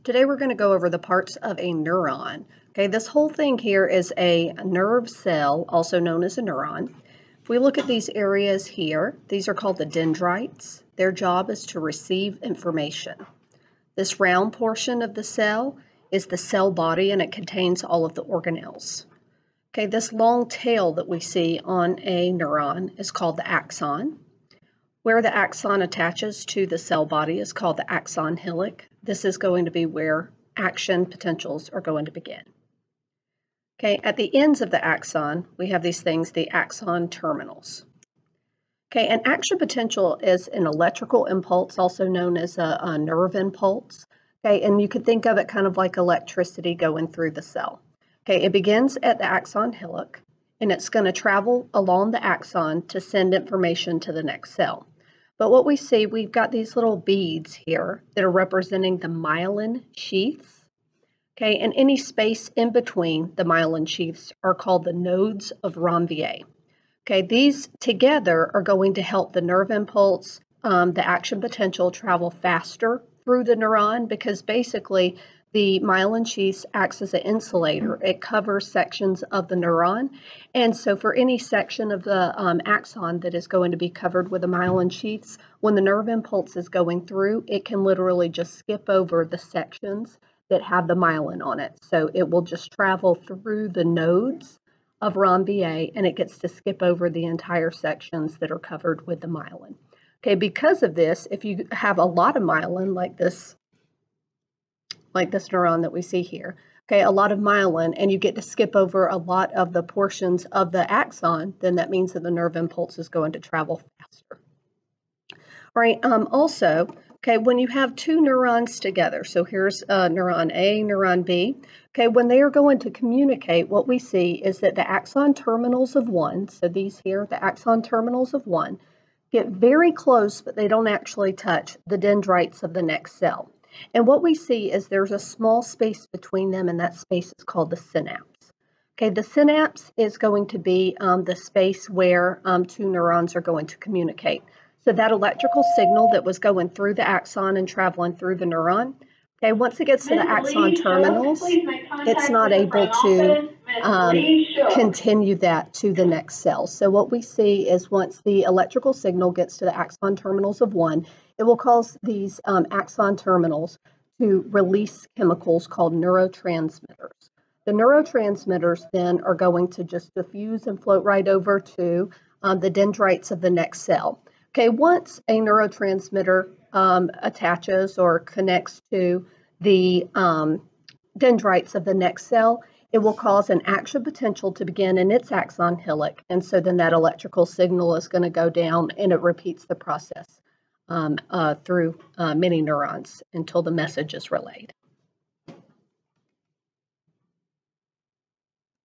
Today we're going to go over the parts of a neuron. Okay, this whole thing here is a nerve cell, also known as a neuron. If we look at these areas here, these are called the dendrites. Their job is to receive information. This round portion of the cell is the cell body, and it contains all of the organelles. Okay, this long tail that we see on a neuron is called the axon. Where the axon attaches to the cell body is called the axon hillock. This is going to be where action potentials are going to begin. Okay, at the ends of the axon, we have these things, the axon terminals. Okay, an action potential is an electrical impulse, also known as a nerve impulse. Okay, and you could think of it kind of like electricity going through the cell. Okay, it begins at the axon hillock, and it's going to travel along the axon to send information to the next cell. But what we see, we've got these little beads here that are representing the myelin sheaths. Okay, and any space in between the myelin sheaths are called the nodes of Ranvier. Okay, these together are going to help the nerve impulse, the action potential travel faster through the neuron, because basically the myelin sheath acts as an insulator. It covers sections of the neuron. And so for any section of the axon that is going to be covered with the myelin sheaths, when the nerve impulse is going through, it can literally just skip over the sections that have the myelin on it. So it will just travel through the nodes of Ranvier, and it gets to skip over the entire sections that are covered with the myelin. Okay, because of this, if you have a lot of myelin like this neuron that we see here, okay, a lot of myelin, and you get to skip over a lot of the portions of the axon, then that means that the nerve impulse is going to travel faster. All right, also, okay, when you have two neurons together, so here's neuron A, neuron B, okay, when they are going to communicate, what we see is that the axon terminals of one, so these here, the axon terminals of one, get very close, but they don't actually touch the dendrites of the next cell. And what we see is there's a small space between them, and that space is called the synapse. Okay, the synapse is going to be the space where two neurons are going to communicate. So that electrical signal that was going through the axon and traveling through the neuron, okay, once it gets to the axon terminals, it's not able to continue that to the next cell. So what we see is once the electrical signal gets to the axon terminals of one, it will cause these axon terminals to release chemicals called neurotransmitters. The neurotransmitters then are going to just diffuse and float right over to the dendrites of the next cell. Okay, once a neurotransmitter attaches or connects to the dendrites of the next cell, it will cause an action potential to begin in its axon hillock, and so then that electrical signal is going to go down, and it repeats the process through many neurons until the message is relayed.